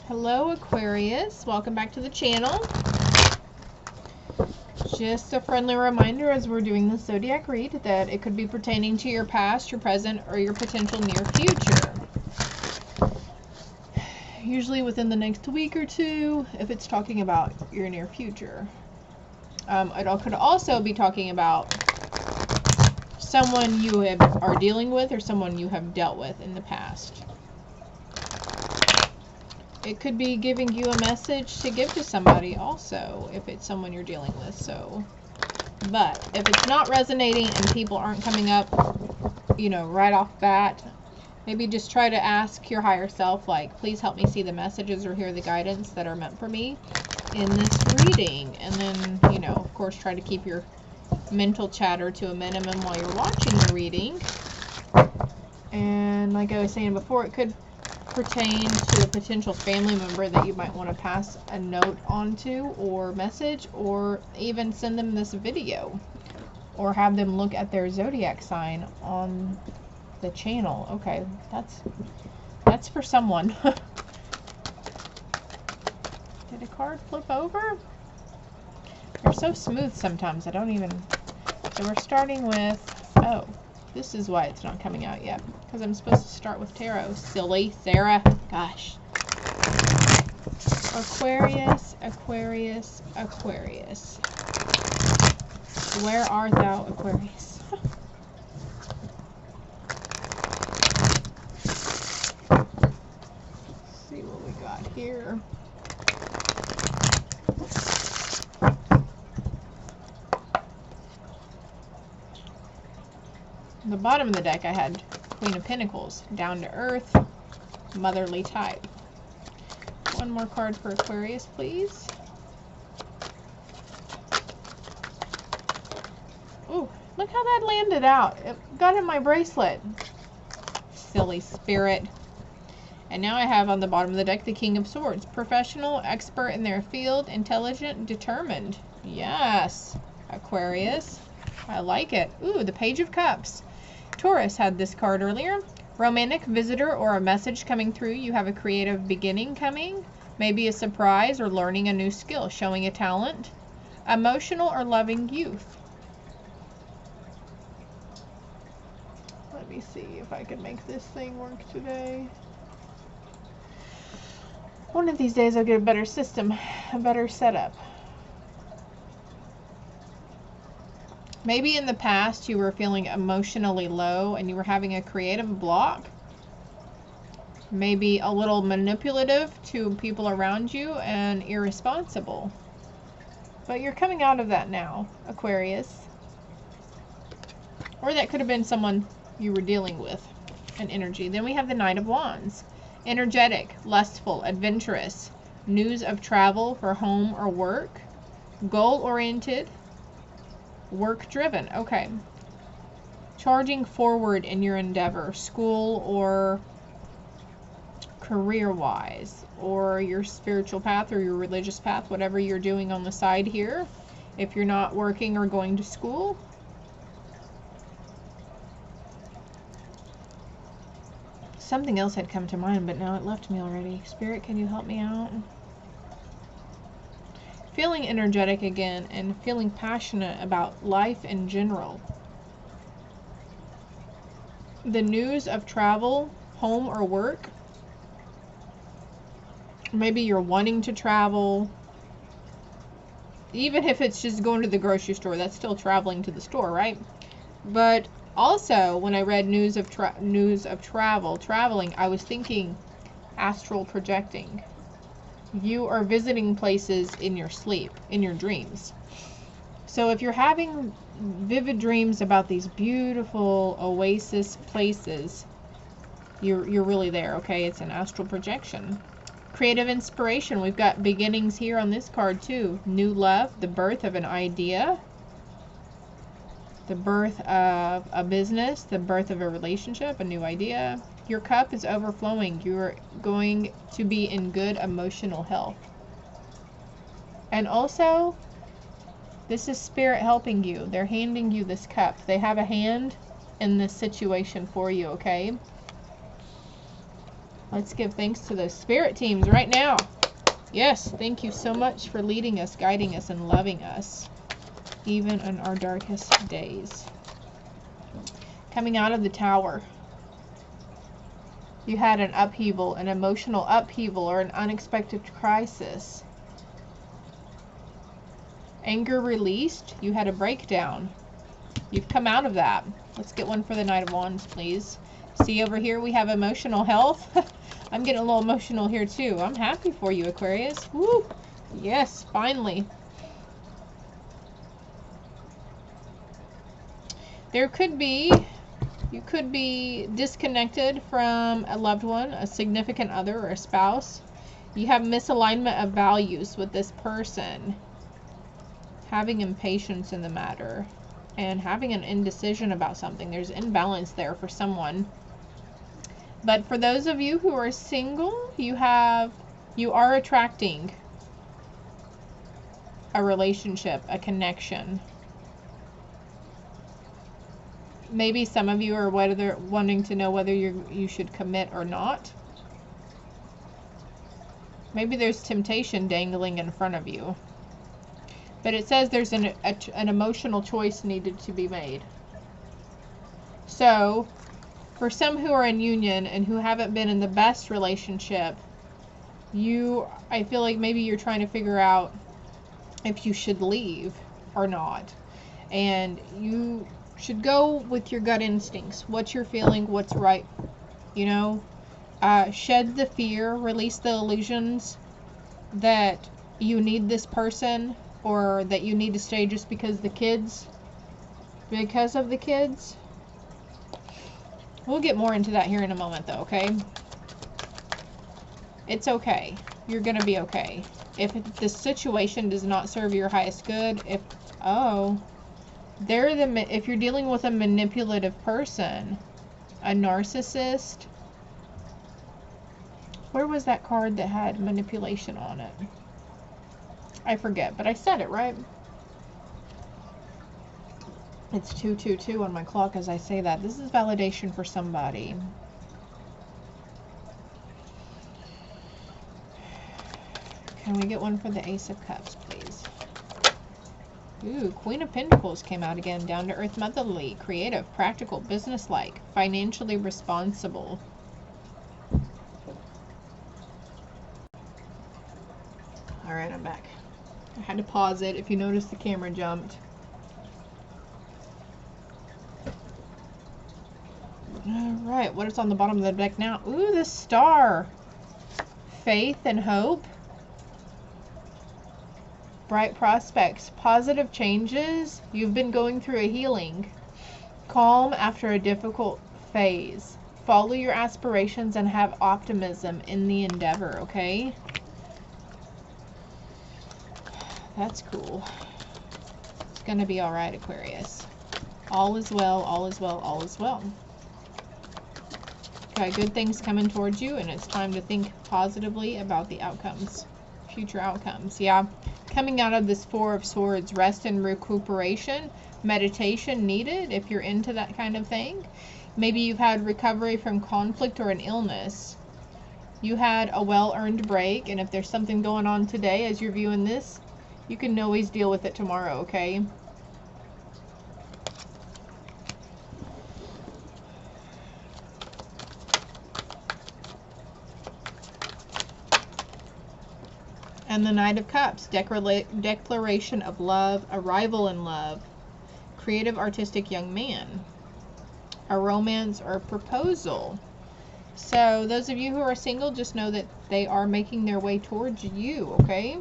Hello Aquarius, welcome back to the channel. Just a friendly reminder as we're doing the zodiac read that it could be pertaining to your past, your present, or your potential near future. Usually within the next week or two, if it's talking about your near future. It could also be talking about someone you are dealing with or someone you have dealt with in the past. It could be giving you a message to give to somebody also, if it's someone you're dealing with. But if it's not resonating and people aren't coming up, right off bat, maybe just try to ask your higher self, like, please help me see the messages or hear the guidance that are meant for me in this reading. And then, of course, try to keep your mental chatter to a minimum while you're watching the reading. And like I was saying before, it could pertain to a potential family member that you might want to pass a note on to, or message, or even send them this video, or have them look at their zodiac sign on the channel. Okay, that's for someone. Did a card flip over? They're so smooth sometimes, I don't even... So we're starting with... Oh, this is why it's not coming out yet. Because I'm supposed to start with tarot. Silly Sarah. Gosh. Aquarius, Aquarius, Aquarius. Where art thou, Aquarius? Let's see what we got here. On the bottom of the deck, I had Queen of Pentacles, down to earth, motherly type. One more card for Aquarius, please. Ooh, look how that landed out. It got in my bracelet. Silly spirit. And now I have on the bottom of the deck the King of Swords. Professional, expert in their field, intelligent, determined. Yes, Aquarius. I like it. Ooh, the Page of Cups. Taurus had this card earlier. Romantic visitor or a message coming through. You have a creative beginning coming. Maybe a surprise or learning a new skill, showing a talent. Emotional or loving youth. Let me see if I can make this thing work today. One of these days I'll get a better system, a better setup. Maybe in the past you were feeling emotionally low and you were having a creative block. Maybe a little manipulative to people around you and irresponsible. But you're coming out of that now, Aquarius. Or that could have been someone you were dealing with, an energy. Then we have the Knight of Wands. Energetic, lustful, adventurous. News of travel for home or work. Goal-oriented. Work-driven. Okay. Charging forward in your endeavor, school or career-wise, or your spiritual path or your religious path, whatever you're doing on the side here. If you're not working or going to school. Something else had come to mind, but now it left me already. Spirit, can you help me out? Feeling energetic again and feeling passionate about life in general. The news of travel, home or work. Maybe you're wanting to travel. Even if it's just going to the grocery store, that's still traveling to the store, right? But also, when I read news of traveling, I was thinking astral projecting. You are visiting places in your sleep, in your dreams. So if you're having vivid dreams about these beautiful oasis places, you're really there, okay? It's an astral projection. Creative inspiration. We've got beginnings here on this card too. New love, the birth of an idea, the birth of a business, the birth of a relationship, a new idea. Your cup is overflowing. You're going to be in good emotional health. And also, this is Spirit helping you. They're handing you this cup. They have a hand in this situation for you, okay? Let's give thanks to those spirit teams right now. Yes, thank you so much for leading us, guiding us, and loving us, even in our darkest days. Coming out of the Tower, you had an upheaval, an emotional upheaval, or an unexpected crisis. Anger released, you had a breakdown. You've come out of that. Let's get one for the Knight of Wands, please. See, over here we have emotional health. I'm getting a little emotional here too. I'm happy for you, Aquarius. Woo! Yes, finally. You could be disconnected from a loved one, a significant other, or a spouse. You have misalignment of values with this person. Having impatience in the matter. And having an indecision about something. There's imbalance there for someone. But for those of you who are single, you are attracting a relationship, a connection. Maybe some of you are wanting to know whether you should commit or not. Maybe there's temptation dangling in front of you. But it says there's an emotional choice needed to be made. So, for some who are in union and who haven't been in the best relationship, I feel like maybe you're trying to figure out if you should leave or not. And you should go with your gut instincts. What you're feeling, what's right. You know, shed the fear, release the illusions that you need this person or that you need to stay just because of the kids. We'll get more into that here in a moment though, okay? It's okay. You're going to be okay. If the situation does not serve your highest good, if you're dealing with a manipulative person, a narcissist, where was that card that had manipulation on it? I forget, but I said it, right? It's 222 on my clock as I say that. This is validation for somebody. Can we get one for the Ace of Cups, please? Ooh, Queen of Pentacles came out again. Down to earth, motherly, creative, practical, businesslike, financially responsible. Alright, I'm back. I had to pause it if you notice the camera jumped. Alright, what is on the bottom of the deck now? Ooh, the Star. Faith and hope. Bright prospects. Positive changes. You've been going through a healing. Calm after a difficult phase. Follow your aspirations and have optimism in the endeavor, okay? That's cool. It's going to be alright, Aquarius. All is well, all is well, all is well. Got good things coming towards you, and it's time to think positively about the outcomes. Future outcomes, yeah. Coming out of this Four of Swords, rest and recuperation, meditation needed if you're into that kind of thing. Maybe you've had recovery from conflict or an illness. You had a well-earned break, and if there's something going on today as you're viewing this, you can always deal with it tomorrow, okay? And the Knight of Cups, declaration of love, arrival in love, creative, artistic young man, a romance or a proposal. So those of you who are single, just know that they are making their way towards you, okay?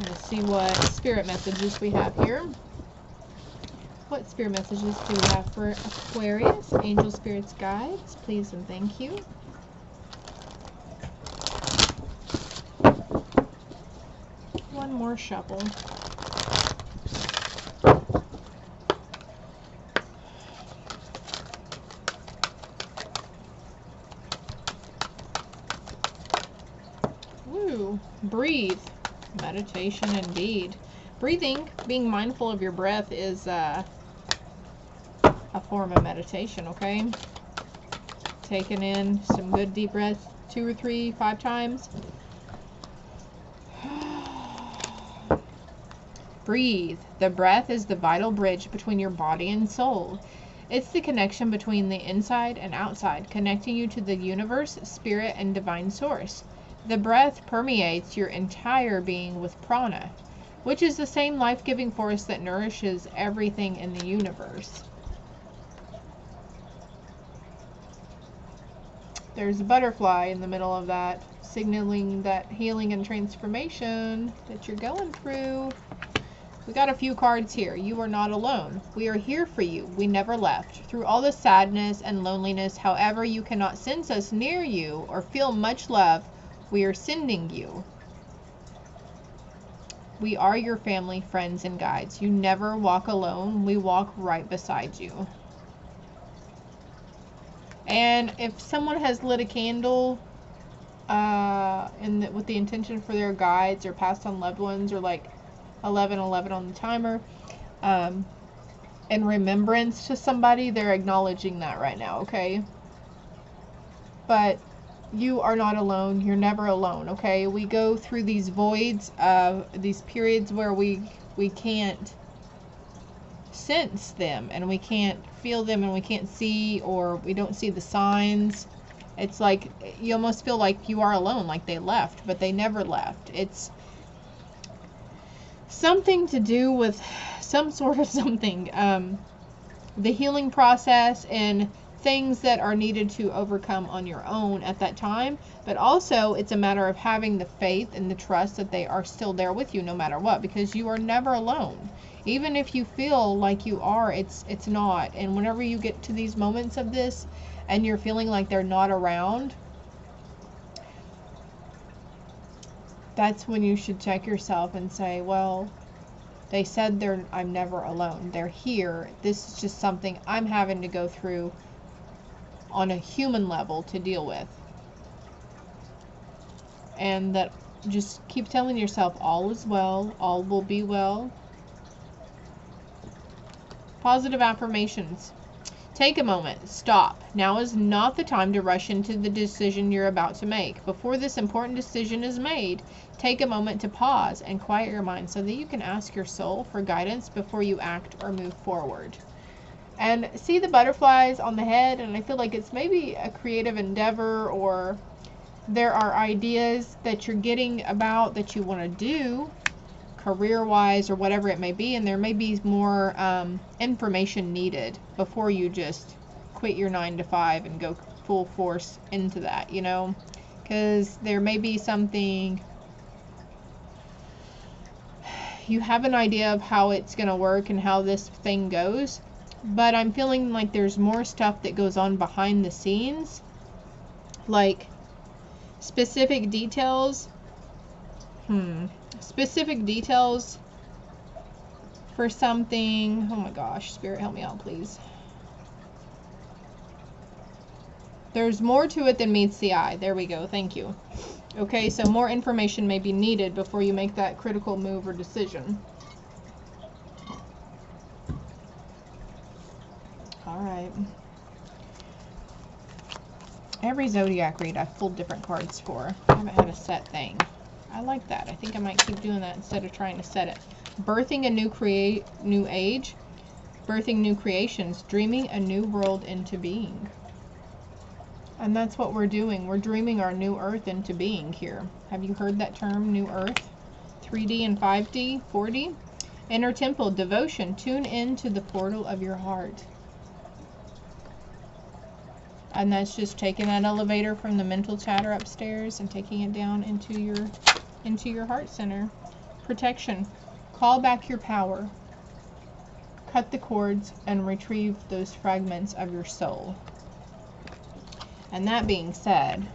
Let's see what spirit messages we have here. What spirit messages do we have for Aquarius? Angel, spirits, guides, please and thank you. One more shuffle. Woo! Breathe. Meditation indeed. Breathing, being mindful of your breath is a form of meditation, okay? Taking in some good deep breaths 2 or 3, 5 times. Breathe. The breath is the vital bridge between your body and soul. It's the connection between the inside and outside, connecting you to the universe, spirit, and divine source. The breath permeates your entire being with prana, which is the same life-giving force that nourishes everything in the universe. There's a butterfly in the middle of that, signaling that healing and transformation that you're going through. We got a few cards here. You are not alone. We are here for you. We never left. Through all the sadness and loneliness, however you cannot sense us near you or feel much love, we are sending you. We are your family, friends, and guides. You never walk alone. We walk right beside you. And if someone has lit a candle with the intention for their guides or passed on loved ones, or like 1111 on the timer, in remembrance to somebody, they're acknowledging that right now, okay? But you are not alone. You're never alone, okay? We go through these voids, these periods where we can't sense them, and we can't feel them, and we can't see, or we don't see the signs. It's like you almost feel like you are alone, like they left, but they never left. It's something to do with some sort of something, the healing process and things that are needed to overcome on your own at that time. But also it's a matter of having the faith and the trust that they are still there with you no matter what, because you are never alone. Even if you feel like you are, it's not. And whenever you get to these moments of this and you're feeling like they're not around, that's when you should check yourself and say, well, they said I'm never alone. They're here. This is just something I'm having to go through on a human level to deal with. And that just keep telling yourself all is well, all will be well. Positive affirmations. Take a moment. Stop. Now is not the time to rush into the decision you're about to make. Before this important decision is made, take a moment to pause and quiet your mind so that you can ask your soul for guidance before you act or move forward. And see the butterflies on the head, and I feel like it's maybe a creative endeavor, or there are ideas that you're getting about that you want to do career-wise or whatever it may be, and there may be more information needed before you just quit your 9-to-5 and go full force into that, you know, because there may be something, you have an idea of how it's going to work and how this thing goes, but I'm feeling like there's more stuff that goes on behind the scenes, like specific details. Specific details for something. Oh my gosh, Spirit, help me out, please. There's more to it than meets the eye. There we go. Thank you. Okay, so more information may be needed before you make that critical move or decision. All right. Every zodiac read I've pulled different cards for. I haven't had a set thing. I like that. I think I might keep doing that instead of trying to set it. Birthing a new age, birthing new creations, dreaming a new world into being. And that's what we're doing. We're dreaming our new earth into being here. Have you heard that term, new earth? 3D and 5D, 4D. Inner temple, devotion. Tune in to the portal of your heart. And that's just taking that elevator from the mental chatter upstairs and taking it down into your heart center. Protection. Call back your power. Cut the cords and retrieve those fragments of your soul. And that being said,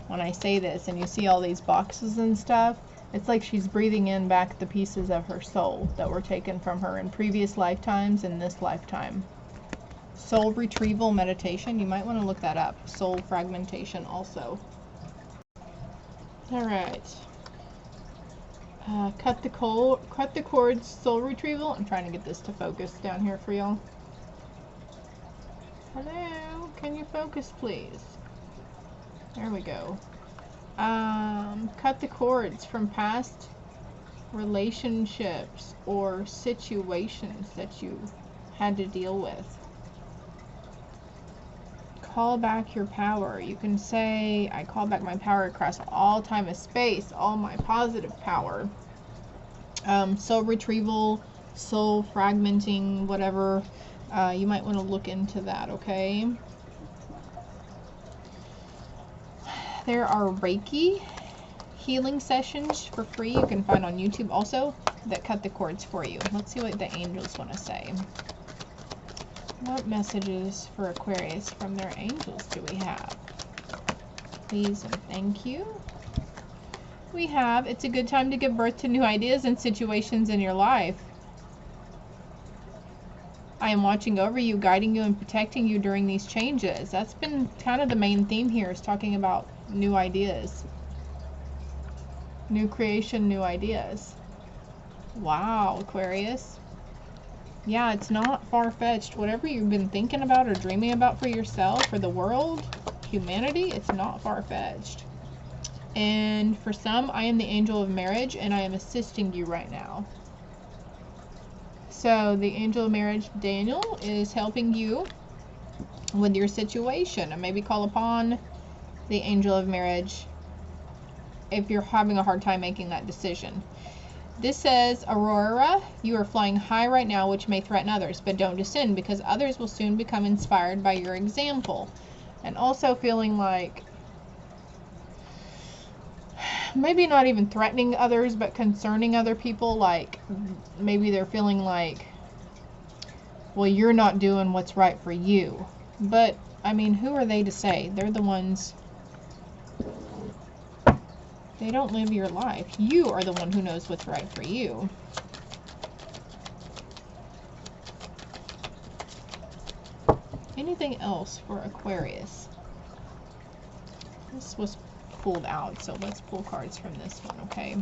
when I say this and you see all these boxes and stuff, it's like she's breathing in back the pieces of her soul that were taken from her in previous lifetimes and this lifetime. Soul retrieval meditation. You might want to look that up. Soul fragmentation also. All right. Cut the cords, soul retrieval. I'm trying to get this to focus down here for y'all. Hello, can you focus please? There we go. Cut the cords from past relationships or situations that you had to deal with. Call back your power. You can say, I call back my power across all time and space, all my positive power. Soul retrieval, soul fragmenting, whatever. You might want to look into that, okay? There are Reiki healing sessions for free you can find on YouTube also that cut the cords for you. Let's see what the angels want to say. What messages for Aquarius from their angels do we have? Please and thank you. We have, it's a good time to give birth to new ideas and situations in your life. I am watching over you, guiding you, and protecting you during these changes. That's been kind of the main theme here, is talking about new ideas. New creation, new ideas. Wow, Aquarius. Yeah, it's not far-fetched. Whatever you've been thinking about or dreaming about for yourself, for the world, humanity, it's not far-fetched. And for some, I am the angel of marriage, and I am assisting you right now. So the angel of marriage, Daniel, is helping you with your situation. And maybe call upon the angel of marriage if you're having a hard time making that decision. This says, Aurora, you are flying high right now, which may threaten others, but don't descend, because others will soon become inspired by your example. And also feeling like, maybe not even threatening others, but concerning other people. Like, maybe they're feeling like, well, you're not doing what's right for you. But, I mean, who are they to say? They're the ones... They don't live your life. You are the one who knows what's right for you. Anything else for Aquarius? This was pulled out, so let's pull cards from this one, okay?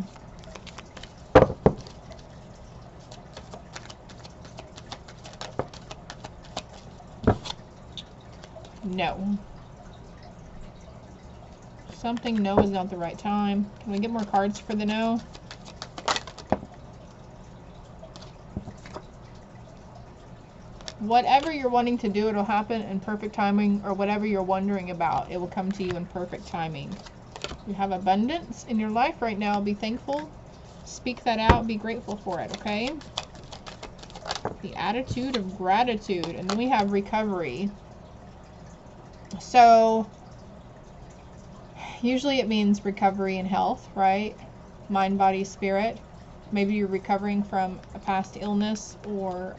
No. Something no is not the right time. Can we get more cards for the no? Whatever you're wanting to do, it'll happen in perfect timing, or whatever you're wondering about, it will come to you in perfect timing. You have abundance in your life right now. Be thankful. Speak that out. Be grateful for it, okay? The attitude of gratitude. And then we have recovery. So... usually it means recovery and health, right? Mind, body, spirit. Maybe you're recovering from a past illness or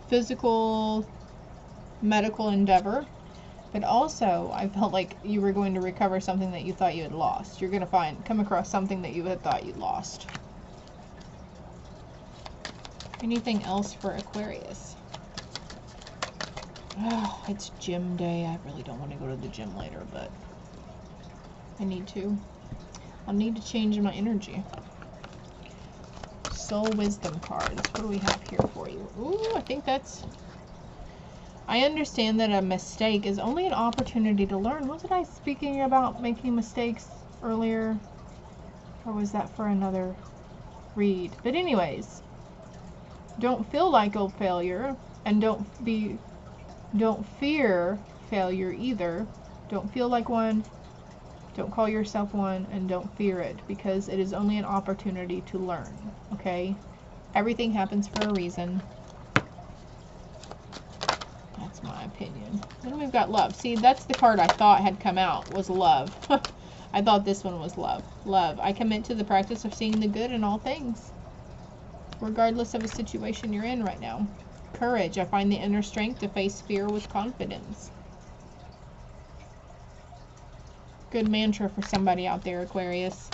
physical, medical endeavor. But also, I felt like you were going to recover something that you thought you had lost. You're going to come across something that you had thought you'd lost. Anything else for Aquarius? Oh, it's gym day. I really don't want to go to the gym later, but... I need to. I'll need to change my energy. Soul wisdom cards. What do we have here for you? Ooh, I think that's... I understand that a mistake is only an opportunity to learn. Wasn't I speaking about making mistakes earlier? Or was that for another read? But anyways, don't feel like a failure, and don't fear failure either. Don't feel like one. Don't call yourself one, and don't fear it, because it is only an opportunity to learn, okay? Everything happens for a reason. That's my opinion. Then we've got love. See, that's the card I thought had come out, was love. I thought this one was love. Love. I commit to the practice of seeing the good in all things, regardless of a situation you're in right now. Courage. I find the inner strength to face fear with confidence. Good mantra for somebody out there, Aquarius.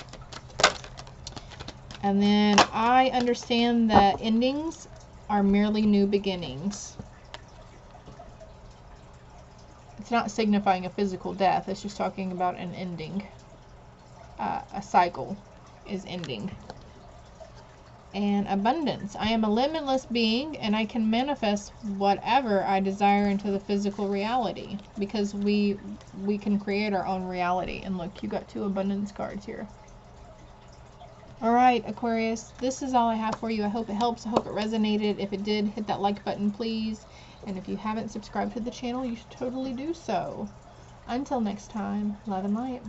And then I understand that endings are merely new beginnings. It's not signifying a physical death. It's just talking about an ending. A cycle is ending. And abundance. I am a limitless being, and I can manifest whatever I desire into the physical reality, because we can create our own reality. And look, you got 2 abundance cards here. All right, Aquarius, this is all I have for you. I hope it helps. I hope it resonated. If it did, hit that like button, please. And if you haven't subscribed to the channel, you should totally do so. Until next time, love and light.